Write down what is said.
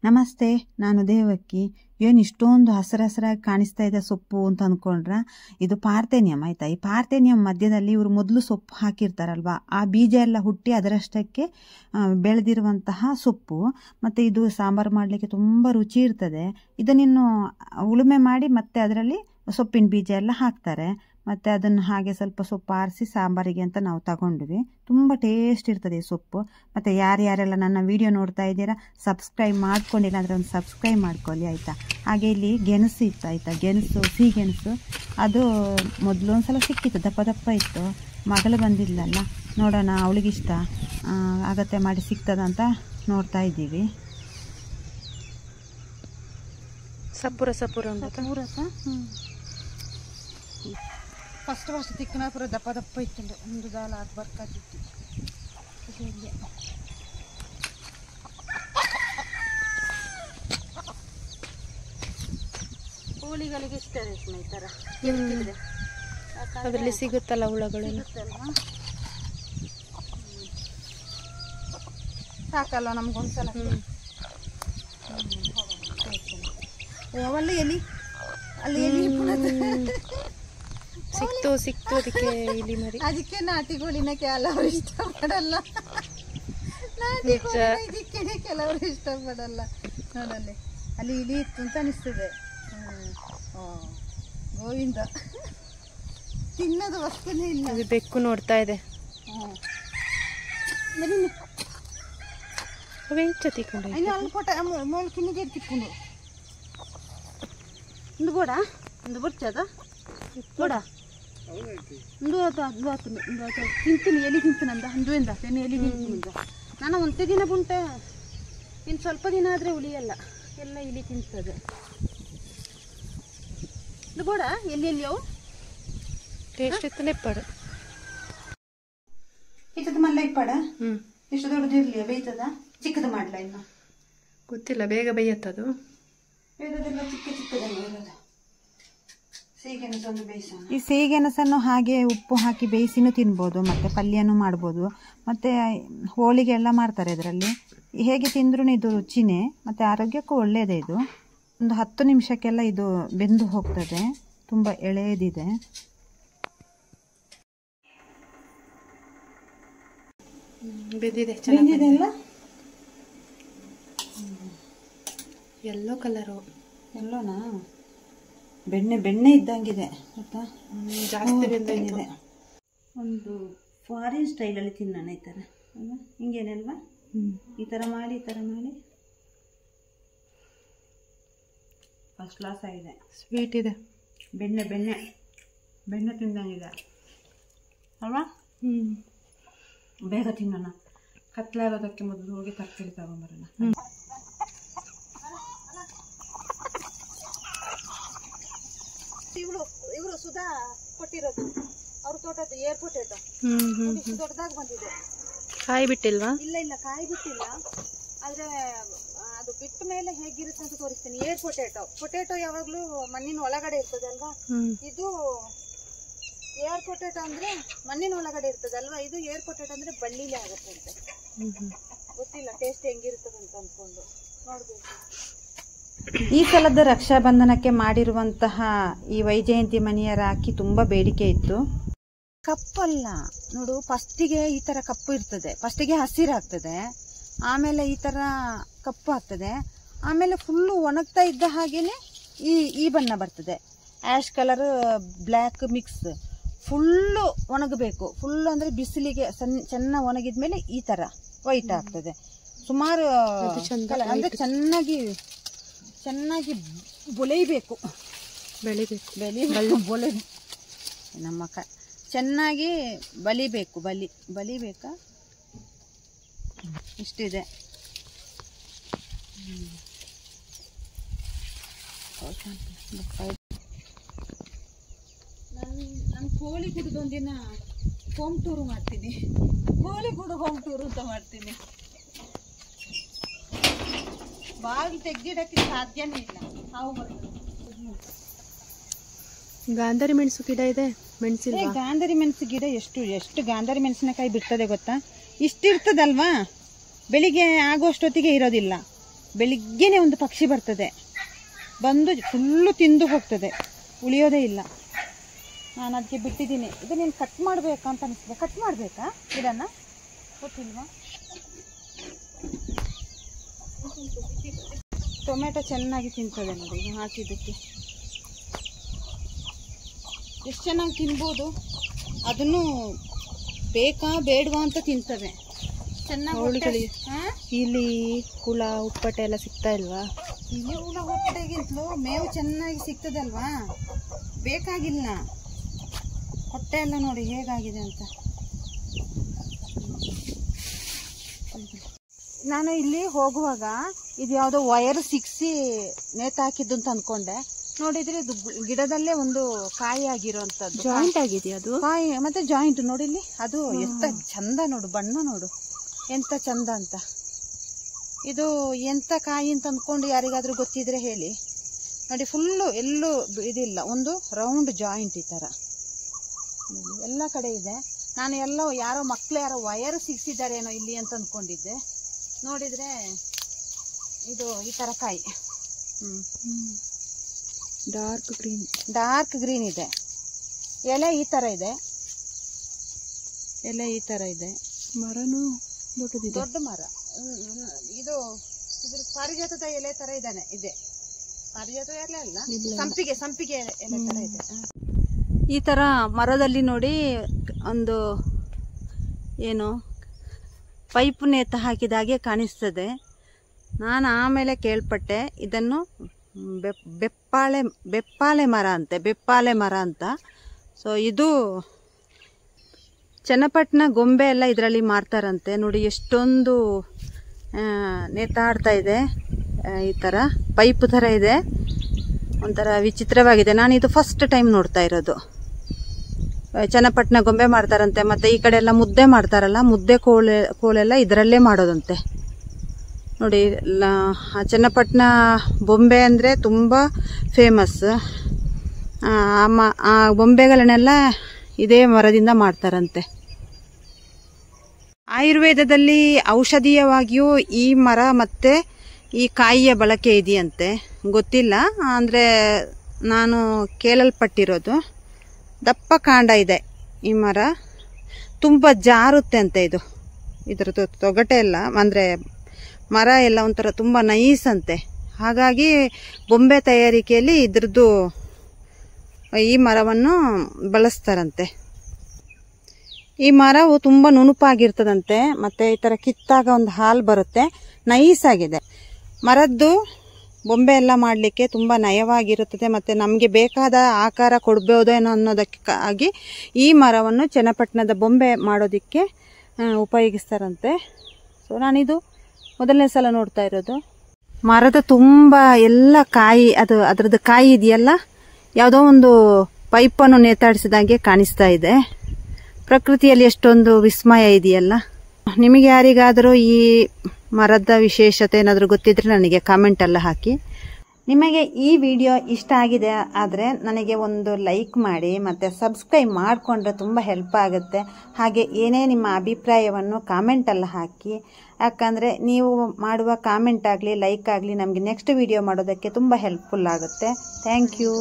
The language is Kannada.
ನಮಸ್ತೆ, ನಾನು ದೇವಕ್ಕಿ. ಏನು ಇಷ್ಟೊಂದು ಹಸಿರಾಗಿ ಕಾಣಿಸ್ತಾ ಇದೆ ಸೊಪ್ಪು ಅಂತ ಅಂದ್ಕೊಂಡ್ರೆ ಇದು ಪಾರ್ಥೇನಿಯಂ ಆಯ್ತಾ. ಈ ಪಾರ್ಥೇನಿಯಂ ಮಧ್ಯದಲ್ಲಿ ಇವರು ಮೊದಲು ಸೊಪ್ಪು ಹಾಕಿರ್ತಾರಲ್ವಾ, ಆ ಬೀಜ ಎಲ್ಲ ಹುಟ್ಟಿ ಅದರಷ್ಟಕ್ಕೆ ಬೆಳೆದಿರುವಂತಹ ಸೊಪ್ಪು. ಮತ್ತು ಇದು ಸಾಂಬಾರು ಮಾಡಲಿಕ್ಕೆ ತುಂಬ ರುಚಿ ಇರ್ತದೆ. ಇದನ್ನಿನ್ನು ಉಳುಮೆ ಮಾಡಿ ಮತ್ತೆ ಅದರಲ್ಲಿ ಸೊಪ್ಪಿನ ಬೀಜ ಎಲ್ಲ ಹಾಕ್ತಾರೆ. ಮತ್ತು ಅದನ್ನು ಹಾಗೆ ಸ್ವಲ್ಪ ಸೊಪ್ಪು ಆರಿಸಿ ಸಾಂಬಾರಿಗೆ ಅಂತ ನಾವು ತಗೊಂಡ್ವಿ. ತುಂಬ ಟೇಸ್ಟ್ ಇರ್ತದೆ ಈ ಸೊಪ್ಪು. ಮತ್ತು ಯಾರ್ಯಾರೆಲ್ಲ ನನ್ನ ವಿಡಿಯೋ ನೋಡ್ತಾ ಇದ್ದೀರಾ, ಸಬ್ಸ್ಕ್ರೈಬ್ ಮಾಡ್ಕೊಂಡಿಲ್ಲ ಅಂದರೆ ಒಂದು ಸಬ್ಸ್ಕ್ರೈಬ್ ಮಾಡ್ಕೊಳ್ಳಿ ಆಯಿತಾ. ಹಾಗೆ ಇಲ್ಲಿ ಗೆಣಸು ಇತ್ತು ಆಯಿತಾ, ಸಿಹಿಗೆಣಸು ಅದು ಮೊದಲು ಒಂದು ಸಲ ಸಿಕ್ಕಿತ್ತು, ದಪ್ಪ ಇತ್ತು. ಮಗಳು ಬಂದಿಲ್ಲಲ್ಲ, ನೋಡೋಣ ಅವಳಿಗಿಷ್ಟ ಅಗತ್ಯ ಮಾಡಿ ಸಿಗ್ತದಂತ ನೋಡ್ತಾ ಇದ್ದೀವಿ. ಸಪೂರ ಫಸ್ಟ್ ತಿಕ್ಕನ ಪೂರ ದಪ್ಪ ಇತ್ತು. ಒಂದು ದಾಲ ಅದು ಬರ್ಕಾತಿತ್ತು. ಕೋಳಿಗಳಿಗೆ ಇಷ್ಟ ರೇಷ್ಮೆ ಈ ಥರ ಅದರಲ್ಲಿ ಸಿಗುತ್ತಲ್ಲ ಹುಳಗಳೆಲ್ಲ. ಸಾಕಲ್ವ ನಮ್ಗೊಂದ್ಸಲ. ಅವಲ್ಲಿ ಎಲಿ, ಅಲ್ಲಿ ಎಲಿ ಸಿಕ್ತು ಅದಕ್ಕೆ ಇಲ್ಲಿ ಮರಿ. ಅದಕ್ಕೆ ನಾಟಿ ಕೋಳಿನ ಕೆಲವರು ಇಷ್ಟಪಡಲ್ಲ, ಇದಕ್ಕೆ ಕೆಲವರು ಇಷ್ಟಪಡಲ್ಲ. ನೋಡಲ್ಲಿ ಅಲ್ಲಿ ಇಲಿ ಇತ್ತು ಅಂತ ಅನಿಸ್ತದೆ. ಗೋವಿಂದ ತಿನ್ನೋದು ವಸ್ತುನೇ ಇಲ್ಲ. ಅದು ಬೆಕ್ಕು ನೋಡ್ತಾ ಇದೆ. ತಿಕ್ಕೊಂಡು ಕಿನ್ನಿಗೆ ತಿಕ್ಕೊಂಡು ಒಂದು ಬೋಡ ಒಂದು ಬುರ್ಚದ ಬೋಡ ಒಂದು ತಿಂತೀನಿ, ಎಲ್ಲಿ ತಿಂತೀನಂದ ಅಂದುವೆಂದ ನಾನು ಎಲ್ಲಿ ತಿಂತೀನಿಂದ. ನಾನು ಒಂದೇ ದಿನ ಬುಂಟೆ, ಇನ್ನು ಸ್ವಲ್ಪ ದಿನ ಆದರೆ ಉಳಿಯಲ್ಲ, ಎಲ್ಲ ಇಲಿ ತಿಂತದೆ. ಇದು ಬೋಡ ಎಲ್ಲಿ ಅವು ಟೇಸ್ಟ್ ಇತ್ತು. ನೆಪ್ಪಾಡು ಇತ್ತದ ಮಲ್ಲ ಇಪ್ಪಾಡ ಎಷ್ಟು ದೊಡ್ಡದು ಇರಲಿ, ಬೇಯ್ತದ ಚಿಕ್ಕದು ಮಾಡ್ಲಾ? ಇನ್ನು ಗೊತ್ತಿಲ್ಲ, ಬೇಗ ಬೇಯತ್ತದು. ಬೇರೆದೆಲ್ಲ ಚಿಕ್ಕದೆಲ್ಲ ಇರೋದು. ಈ ಸಿಹಿಗೆಣಸನ್ನು ಹಾಗೆ ಉಪ್ಪು ಹಾಕಿ ಬೇಯಿಸಿನೂ ತಿನ್ಬೋದು, ಮತ್ತು ಪಲ್ಯನೂ ಮಾಡ್ಬೋದು, ಮತ್ತು ಹೋಳಿಗೆ ಎಲ್ಲ ಮಾಡ್ತಾರೆ ಇದರಲ್ಲಿ. ಹೇಗೆ ತಿಂದ್ರೂ ಇದು ರುಚಿನೇ, ಮತ್ತು ಆರೋಗ್ಯಕ್ಕೂ ಒಳ್ಳೆಯದೇ. ಇದು ಒಂದು 10 ನಿಮಿಷಕ್ಕೆಲ್ಲ ಇದು ಬೆಂದು ಹೋಗ್ತದೆ. ತುಂಬ ಎಳೆದಿದೆ. ಬೆಂದಿದೆ ಅಲ್ಲ, ಎಲ್ಲೋ ಕಲರು. ಎಲ್ಲೋನಾ? ಬೆಣ್ಣೆ ಇದ್ದಂಗಿದೆ ಗೊತ್ತಾ, ಜಾಸ್ತಿ ಬೆಂದಿದೆ. ಒಂದು ಫಾರಿನ್ ಸ್ಟೈಲಲ್ಲಿ ತಿನ್ನೋಣ ಈ ಥರ ಅಲ್ವಾ? ಹಿಂಗೇನಲ್ವಾ? ಈ ಥರ ಮಾಡಿ ಫಸ್ಟ್ ಕ್ಲಾಸ್ ಆಗಿದೆ. ಸ್ವೀಟ್ ಇದೆ, ಬೆಣ್ಣೆ ತಿಂದಂಗಿದೆ ಅಲ್ವಾ? ಬೇಗ ತಿನ್ನೋಣ. ಕತ್ಲಾಗೋದಕ್ಕೆ ಮೊದಲು ಹೋಗಿ ತರಕಾರಿ ತಗೊಂಬರೋಣ. ಇವರು ಸುಧಾ ಕೊಟ್ಟಿರೋದು ಅವ್ರ ತೋಟದ್ದು ಏರ್ ಪೊಟೇಟೊ. ಇಷ್ಟು ದೊಡ್ಡದಾಗಿ ಬಂದಿದೆ. ಕಾಯಿ ಬಿಟ್ಟಿಲ್ವಾ? ಇಲ್ಲ ಕಾಯಿ ಬಿಟ್ಟಿಲ್ಲ, ಆದ್ರೆ ಅದು ಬಿಟ್ಟ ಮೇಲೆ ಹೇಗಿರುತ್ತೆ ಅಂತ ತೋರಿಸ್ತೀನಿ. ಏರ್ ಪೊಟೇಟೊ ಯಾವಾಗ್ಲೂ ಮಣ್ಣಿನ ಒಳಗಡೆ ಇರ್ತದೆ ಅಲ್ವಾ? ಇದು ಏರ್ ಪೊಟೇಟೊ ಅಂದ್ರೆ ಮಣ್ಣಿನ ಒಳಗಡೆ ಇರ್ತದೆ ಅಲ್ವಾ? ಇದು ಏರ್ ಪೊಟೇಟೊ ಅಂದ್ರೆ ಬಳ್ಳಿಲೇ ಆಗುತ್ತೆ ಅಂತೆ. ಗೊತ್ತಿಲ್ಲ ಟೇಸ್ಟ್ ಹೆಂಗಿರ್ತದೆ ಅಂತ ಅನ್ಕೊಂಡು ನೋಡ್ಬೇಕು. ಈ ಸಲದ ರಕ್ಷಾಬಂಧನಕ್ಕೆ ಮಾಡಿರುವಂತಹ ಈ ವೈಜಯಂತಿ ಮಣಿಯ ರಾಖಿ ತುಂಬಾ ಬೇಡಿಕೆ ಇತ್ತು. ಕಪ್ಪಲ್ಲ ನೋಡು, ಫಸ್ಟಿಗೆ ಈ ತರ ಕಪ್ಪು ಇರ್ತದೆ, ಫಸ್ಟಿಗೆ ಹಸಿರಾಗ್ತದೆ, ಆಮೇಲೆ ಈ ತರ ಕಪ್ಪು ಆಗ್ತದೆ, ಆಮೇಲೆ ಫುಲ್ಲು ಒಣಗ್ತಾ ಇದ್ದ ಹಾಗೇನೆ ಈ ಬಣ್ಣ ಬರ್ತದೆ. Ash colour black mix. Full ಒಣಗಬೇಕು, ಫುಲ್ ಅಂದ್ರೆ ಬಿಸಿಲಿಗೆ ಚೆನ್ನಾಗಿ ಒಣಗಿದ್ಮೇಲೆ ಈ ತರ ವೈಟ್ ಆಗ್ತದೆ. ಸುಮಾರು ಅಂದ್ರೆ ಚೆನ್ನಾಗಿ ಬೆಳಿಬೇಕು ನಮ್ಮ ಚೆನ್ನಾಗಿ ಬಲಿಬೇಕಾ? ಇಷ್ಟಿದೆ. ನಾನು ಕೋಳಿ ಗುಡ್ದು ಒಂದಿನ ಹೋಮ್ ಟೂರ್ ಮಾಡ್ತೀನಿ. ಕೋಳಿ ಗುಡು ಹೋಮ್ ಟೂರ್ ಅಂತ ಮಾಡ್ತೀನಿ. ಬಾಗಿಲು ತೆಗ್ದಿಡಕ್ಕೆ ಸಾಧ್ಯನೇ ಇಲ್ಲ, ಹಾವು ಬರ್ತದೆ. ಗಾಂಧಾರಿ ಮೆಣಸು ಗಿಡ ಇದೆ, ಮೆಣಸಿಲ್ಲ. ಗಾಂಧಾರಿ ಮೆಣಸು ಗಿಡ ಎಷ್ಟು ಗಾಂಧಾರಿ ಮೆಣಸಿನಕಾಯಿ ಬಿಡ್ತದೆ ಗೊತ್ತಾ? ಇಷ್ಟಿರ್ತದಲ್ವಾ, ಬೆಳಿಗ್ಗೆ ಆಗೋಷ್ಟೊತ್ತಿಗೆ ಇರೋದಿಲ್ಲ. ಬೆಳಿಗ್ಗೆನೆ ಒಂದು ಪಕ್ಷಿ ಬರ್ತದೆ, ಬಂದು ಫುಲ್ಲು ತಿಂದು ಹೋಗ್ತದೆ, ಉಳಿಯೋದೇ ಇಲ್ಲ. ನಾನು ಅದಕ್ಕೆ ಬಿಟ್ಟಿದ್ದೀನಿ. ಇದು ನೀನು ಕಟ್ ಮಾಡಬೇಕಾ ಅಂತ ಅನಿಸ್ತದೆ. ಕಟ್ ಮಾಡಬೇಕಾ ಇದನ್ನು? ಗೊತ್ತಿಲ್ವಾ? ಟೊಮೆಟೊ ಚೆನ್ನಾಗಿ ತಿಂತದೆ ನೋಡಿ ಇದು ಹಾಕಿದ್ದಕ್ಕೆ. ಎಷ್ಟು ಚೆನ್ನಾಗಿ ತಿನ್ಬೋದು. ಅದನ್ನು ಬೇಕಾ ಬೇಡವಾ ಅಂತ ತಿಂತವೆ ಚೆನ್ನಾಗಿ. ಇಲ್ಲಿ ಹುಳ ಉಪ್ಪಟೆ ಎಲ್ಲ ಸಿಗ್ತಾ ಇಲ್ವಾ? ಇಲ್ಲಿ ಹುಳ ಹೊಟ್ಟೆಗಿಂತಲೂ ಮೇವು ಚೆನ್ನಾಗಿ ಸಿಗ್ತದಲ್ವಾ, ಬೇಕಾಗಿಲ್ಲ. ಹೊಟ್ಟೆ ಎಲ್ಲ ನೋಡಿ ಹೇಗಾಗಿದೆ ಅಂತ. ನಾನು ಇಲ್ಲಿ ಹೋಗುವಾಗ ಇದು ಯಾವುದೋ ವೈರ್ ಸಿಕ್ಸಿ ನೇತಾಕಿದ್ದು ಅಂತ ಅಂದ್ಕೊಂಡೆ. ನೋಡಿದ್ರೆ ಇದು ಗಿಡದಲ್ಲೇ ಒಂದು ಕಾಯಿ ಆಗಿರೋಂಥದ್ದು. ಜಾಯಿಂಟ್ ಆಗಿದೆಯಾ ಅದು? ಕಾಯಿ ಮತ್ತೆ ಜಾಯಿಂಟ್ ನೋಡಿಲ್ಲಿ. ಅದು ಎಂತ ಚಂದ ನೋಡು, ಬಣ್ಣ ನೋಡು ಎಂತ ಚಂದ ಅಂತ. ಇದು ಎಂತ ಕಾಯಿ ಅಂತ ಅಂದ್ಕೊಂಡು ಯಾರಿಗಾದ್ರೂ ಗೊತ್ತಿದ್ರೆ ಹೇಳಿ. ನೋಡಿ ಫುಲ್ಲು ಎಲ್ಲೂ ಇದಿಲ್ಲ, ಒಂದು ರೌಂಡ್ ಜಾಯಿಂಟ್ ಈ ಥರ ಎಲ್ಲ ಕಡೆ ಇದೆ. ನಾನು ಎಲ್ಲೋ ಯಾರೋ ಮಕ್ಕಳು ಯಾರೋ ವಯರ್ ಸಿಕ್ಸಿದ್ದಾರೇನೋ ಇಲ್ಲಿ ಅಂತ ಅಂದ್ಕೊಂಡಿದ್ದೆ. ನೋಡಿದರೆ ಇದು ಈ ಥರ ಕಾಯಿ. ಡಾರ್ಕ್ ಗ್ರೀನ್ ಇದೆ. ಎಲೆ ಈ ಥರ ಇದೆ, ಎಲೆ ಈ ಥರ ಇದೆ. ಮರನೂ ದೊಡ್ಡ ಮರ. ಇದು ಇದ್ರ ಪಾರಿಜಾತದ ಎಲೆ ಥರ ಇದೆ. ಪಾರಿಜಾತ ಎಲೆ ಅಲ್ಲ, ಸಂಪಿಗೆ ಎಲೆ ಥರ ಇದೆ. ಈ ಥರ ಮರದಲ್ಲಿ ನೋಡಿ ಒಂದು ಏನು ಪೈಪ್ ನೇತು ಹಾಕಿದಾಗೆ ಕಾಣಿಸ್ತದೆ. ನಾನು ಆಮೇಲೆ ಕೇಳ್ಪಟ್ಟೆ ಇದನ್ನು ಬೆಪ್ಪಾಲೆ ಮರ ಅಂತ. ಸೊ ಇದು ಚನ್ನಪಟ್ಟಣ ಗೊಂಬೆ ಎಲ್ಲ ಇದರಲ್ಲಿ ಮಾರ್ತಾರಂತೆ. ನೋಡಿ ಎಷ್ಟೊಂದು ನೇತಾಡ್ತಾ ಇದೆ, ಈ ಥರ ಪೈಪ್ ಥರ ಇದೆ, ಒಂಥರ ವಿಚಿತ್ರವಾಗಿದೆ. ನಾನು ಇದು ಫಸ್ಟ್ ಟೈಮ್ ನೋಡ್ತಾ ಇರೋದು. ಚನ್ನಪಟ್ಟಣ ಗೊಂಬೆ ಮಾಡ್ತಾರಂತೆ, ಮತ್ತು ಈ ಕಡೆ ಎಲ್ಲ ಮುದ್ದೆ ಮಾಡ್ತಾರಲ್ಲ, ಮುದ್ದೆ ಕೋಲೆಲ್ಲ ಇದರಲ್ಲೇ ಮಾಡೋದಂತೆ. ನೋಡಿ ಚನ್ನಪಟ್ಟಣ ಬೊಂಬೆ ಅಂದರೆ ತುಂಬ ಫೇಮಸ್. ಆ ಬೊಂಬೆಗಳನ್ನೆಲ್ಲ ಇದೇ ಮರದಿಂದ ಮಾಡ್ತಾರಂತೆ. ಆಯುರ್ವೇದದಲ್ಲಿ ಔಷಧೀಯವಾಗಿಯೂ ಈ ಮರ ಮತ್ತು ಈ ಕಾಯಿಯ ಬಳಕೆ ಇದೆಯಂತೆ. ಗೊತ್ತಿಲ್ಲ, ಅಂದರೆ ನಾನು ಕೇಳಲ್ಪಟ್ಟಿರೋದು. ದಪ್ಪ ಕಾಂಡ ಇದೆ ಈ ಮರ, ತುಂಬ ಜಾರುತ್ತೆ ಅಂತೆ. ಇದ್ರದ್ದು ತೊಗಟೆ ಎಲ್ಲ ಅಂದರೆ ಮರ ಎಲ್ಲ ಒಂಥರ ತುಂಬ ನೈಸ್ ಅಂತೆ. ಹಾಗಾಗಿ ಬೊಂಬೆ ತಯಾರಿಕೆಯಲ್ಲಿ ಇದ್ರದ್ದು ಈ ಮರವನ್ನು ಬಳಸ್ತಾರಂತೆ. ಈ ಮರವು ತುಂಬ ನುಣುಪಾಗಿರ್ತದಂತೆ, ಮತ್ತು ಈ ಥರ ಕಿತ್ತಾಗ ಒಂದು ಹಾಲು ಬರುತ್ತೆ, ನೈಸ್ ಆಗಿದೆ. ಮರದ್ದು ಬೊಂಬೆ ಎಲ್ಲ ಮಾಡಲಿಕ್ಕೆ ತುಂಬ ನಯವಾಗಿರುತ್ತದೆ, ಮತ್ತು ನಮಗೆ ಬೇಕಾದ ಆಕಾರ ಕೊಡ್ಬೋದೇನೋ ಅನ್ನೋದಕ್ಕಾಗಿ ಈ ಮರವನ್ನು ಚನ್ನಪಟ್ಟಣದ ಬೊಂಬೆ ಮಾಡೋದಕ್ಕೆ ಉಪಯೋಗಿಸ್ತಾರಂತೆ. ಸೊ ನಾನಿದು ಮೊದಲನೇ ಸಲ ನೋಡ್ತಾ ಇರೋದು. ಮರದ ತುಂಬ ಎಲ್ಲ ಕಾಯಿ, ಅದರದ್ದು ಕಾಯಿ ಇದೆಯಲ್ಲ, ಯಾವುದೋ ಒಂದು ಪೈಪನ್ನು ನೇತಾಡಿಸಿದಂಗೆ ಕಾಣಿಸ್ತಾ ಇದೆ. ಪ್ರಕೃತಿಯಲ್ಲಿ ಎಷ್ಟೊಂದು ವಿಸ್ಮಯ ಇದೆಯಲ್ಲ. ನಿಮಗೆ ಯಾರಿಗಾದರೂ ಈ ಮರದ ವಿಶೇಷತೆ ಏನಾದರೂ ಗೊತ್ತಿದ್ರೆ ನನಗೆ ಕಾಮೆಂಟೆಲ್ಲ ಹಾಕಿ. ನಿಮಗೆ ಈ ವಿಡಿಯೋ ಇಷ್ಟ ಆಗಿದೆ ಆದರೆ ನನಗೆ ಒಂದು ಲೈಕ್ ಮಾಡಿ, ಮತ್ತು ಸಬ್ಸ್ಕ್ರೈಬ್ ಮಾಡಿಕೊಂಡ್ರೆ ತುಂಬ ಹೆಲ್ಪ್ ಆಗುತ್ತೆ. ಹಾಗೆ ಏನೇ ನಿಮ್ಮ ಅಭಿಪ್ರಾಯವನ್ನು ಕಾಮೆಂಟಲ್ಲಿ ಹಾಕಿ. ಯಾಕಂದರೆ ನೀವು ಮಾಡುವ ಕಾಮೆಂಟ್ ಆಗಲಿ ಲೈಕ್ ಆಗಲಿ ನಮಗೆ ನೆಕ್ಸ್ಟ್ ವಿಡಿಯೋ ಮಾಡೋದಕ್ಕೆ ತುಂಬ ಹೆಲ್ಪ್ಫುಲ್ ಆಗುತ್ತೆ. Thank you.